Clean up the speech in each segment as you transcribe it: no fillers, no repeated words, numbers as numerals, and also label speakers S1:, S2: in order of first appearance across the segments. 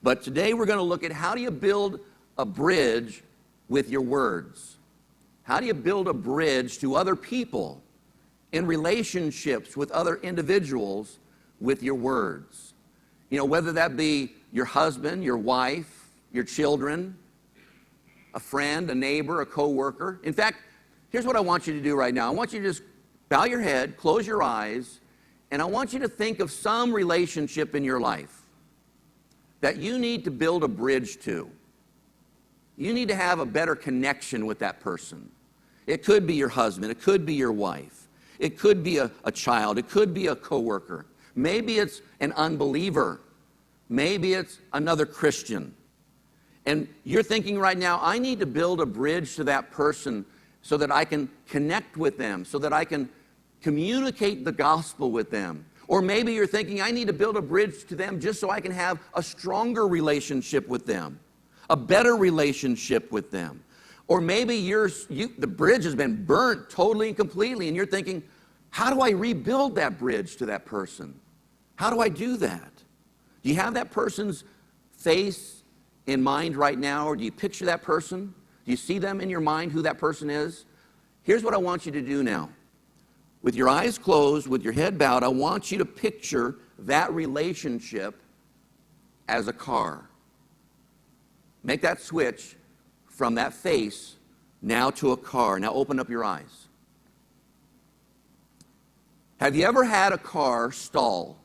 S1: But today we're going to look at how do you build a bridge with your words. How do you build a bridge to other people in relationships with other individuals with your words? You know, whether that be your husband, your wife, your children, a friend, a neighbor, a coworker. In fact, here's what I want you to do right now. I want you to just bow your head, close your eyes, and I want you to think of some relationship in your life that you need to build a bridge to. You need to have a better connection with that person. It could be your husband. It could be your wife. It could be a child. It could be a coworker. Maybe it's an unbeliever. Maybe it's another Christian. And you're thinking right now, I need to build a bridge to that person so that I can connect with them, so that I can communicate the gospel with them. Or maybe you're thinking, I need to build a bridge to them just so I can have a stronger relationship with them, a better relationship with them. Or maybe the bridge has been burnt totally and completely, and you're thinking, how do I rebuild that bridge to that person? How do I do that? Do you have that person's face in mind right now, or do you picture that person? Do you see them in your mind, who that person is? Here's what I want you to do now. With your eyes closed, with your head bowed, I want you to picture that relationship as a car. Make that switch from that face now to a car. Now open up your eyes. Have you ever had a car stall?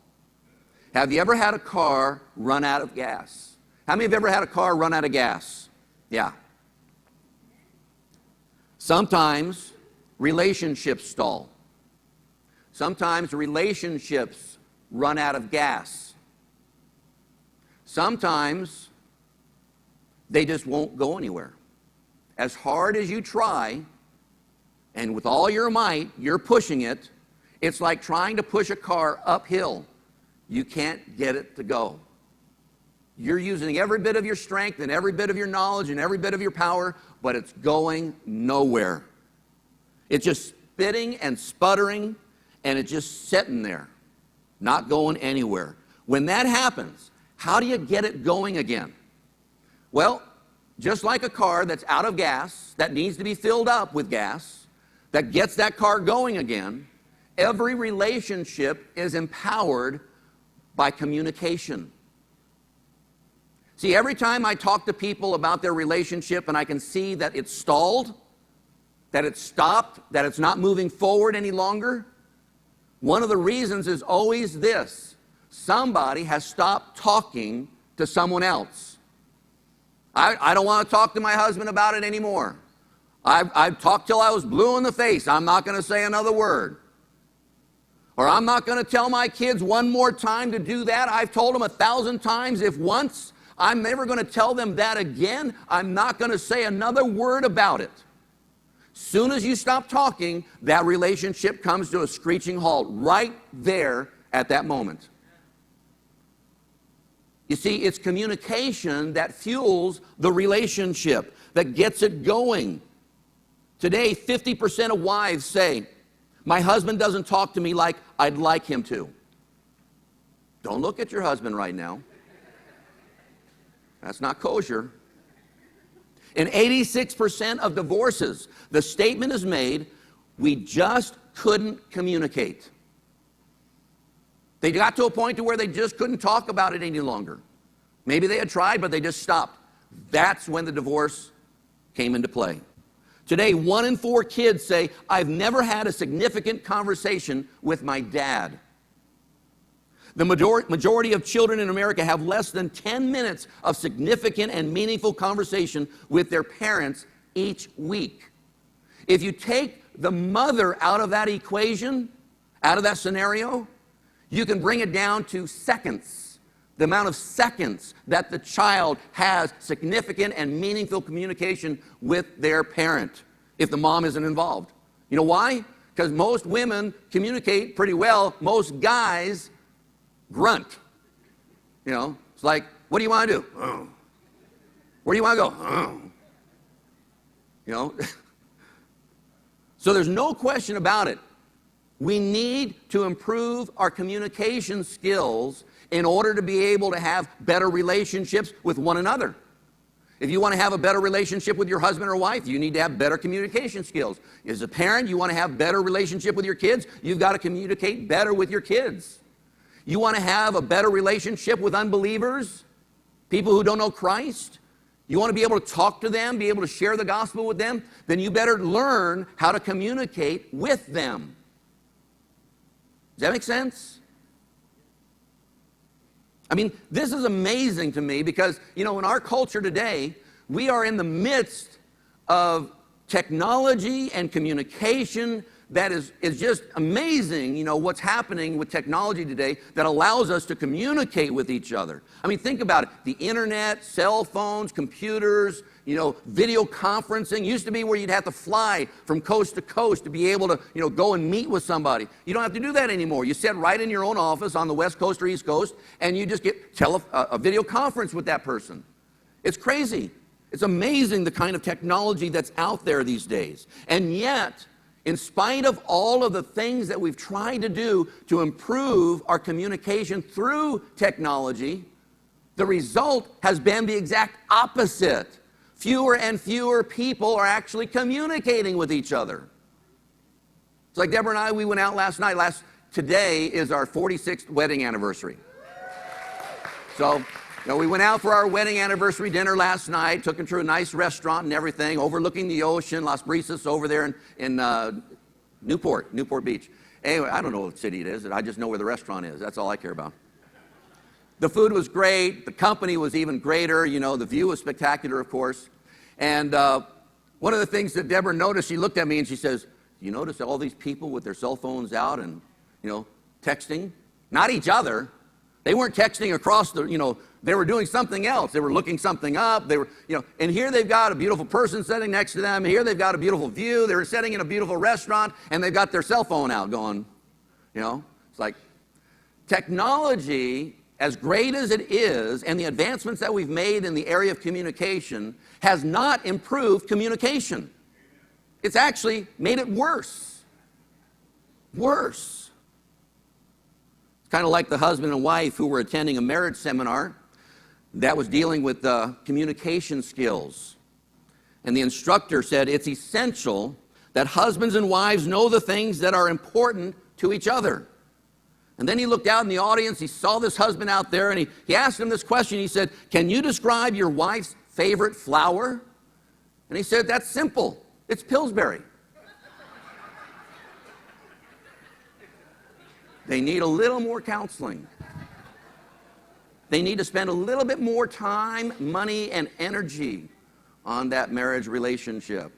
S1: Have you ever had a car run out of gas? How many have ever had a car run out of gas? Yeah. Sometimes relationships stall. Sometimes relationships run out of gas. Sometimes they just won't go anywhere. As hard as you try, and with all your might, you're pushing it, it's like trying to push a car uphill. You can't get it to go. You're using every bit of your strength and every bit of your knowledge and every bit of your power, but it's going nowhere. It's just spitting and sputtering, and it's just sitting there, not going anywhere. When that happens, how do you get it going again? Well, just like a car that's out of gas, that needs to be filled up with gas, that gets that car going again, every relationship is empowered by communication. See, every time I talk to people about their relationship and I can see that it's stalled, that it's stopped, that it's not moving forward any longer, one of the reasons is always this: somebody has stopped talking to someone else. I don't want to talk to my husband about it anymore. I've talked till I was blue in the face. I'm not going to say another word. Or I'm not going to tell my kids one more time to do that. I've told them 1,000 times. If once, I'm never going to tell them that again. I'm not going to say another word about it. Soon as you stop talking, that relationship comes to a screeching halt right there at that moment. You see, it's communication that fuels the relationship, that gets it going. Today, 50% of wives say, my husband doesn't talk to me like I'd like him to. Don't look at your husband right now. That's not kosher. In 86% of divorces, the statement is made, we just couldn't communicate. They got to a point to where they just couldn't talk about it any longer. Maybe they had tried, but they just stopped. That's when the divorce came into play. Today, 1 in 4 kids say, I've never had a significant conversation with my dad. The majority of children in America have less than 10 minutes of significant and meaningful conversation with their parents each week. If you take the mother out of that equation, out of that scenario, you can bring it down to seconds. The amount of seconds that the child has significant and meaningful communication with their parent if the mom isn't involved. You know why? Because most women communicate pretty well. Most guys grunt. You know, it's like, what do you want to do? Oh. Where do you want to go? Oh. You know? So there's no question about it. We need to improve our communication skills in order to be able to have better relationships with one another. If you want to have a better relationship with your husband or wife, you need to have better communication skills. As a parent, you want to have better relationship with your kids, you've got to communicate better with your kids. You want to have a better relationship with unbelievers, people who don't know Christ, you want to be able to talk to them, be able to share the gospel with them, then you better learn how to communicate with them. Does that make sense? I mean, this is amazing to me because, in our culture today, we are in the midst of technology and communication that is just amazing, what's happening with technology today that allows us to communicate with each other. I mean, think about it. The internet, cell phones, computers, video conferencing used to be where you'd have to fly from coast to coast to be able to, go and meet with somebody. You don't have to do that anymore. You sit right in your own office on the West Coast or East Coast, and you just get a video conference with that person. It's crazy. It's amazing the kind of technology that's out there these days. And yet, in spite of all of the things that we've tried to do to improve our communication through technology, the result has been the exact opposite. Fewer and fewer people are actually communicating with each other. It's like Deborah and I, we went out last night. Today is our 46th wedding anniversary. So, we went out for our wedding anniversary dinner last night, took them to a nice restaurant and everything, overlooking the ocean, Las Brisas over there in Newport Beach. Anyway, I don't know what city it is. I just know where the restaurant is. That's all I care about. The food was great. The company was even greater. The view was spectacular, of course. And one of the things that Deborah noticed, she looked at me and she says, "You notice all these people with their cell phones out and, texting? Not each other. They weren't texting across the, they were doing something else. They were looking something up. They were, and here they've got a beautiful person sitting next to them. Here they've got a beautiful view. They were sitting in a beautiful restaurant, and they've got their cell phone out going, It's like technology, as great as it is, and the advancements that we've made in the area of communication, has not improved communication. It's actually made it worse. Worse. Kind of like the husband and wife who were attending a marriage seminar that was dealing with communication skills. And the instructor said it's essential that husbands and wives know the things that are important to each other. And then he looked out in the audience, he saw this husband out there, and he asked him this question. He said, "Can you describe your wife's favorite flower?" And he said, "That's simple. It's Pillsbury." They need a little more counseling. They need to spend a little bit more time, money, and energy on that marriage relationship.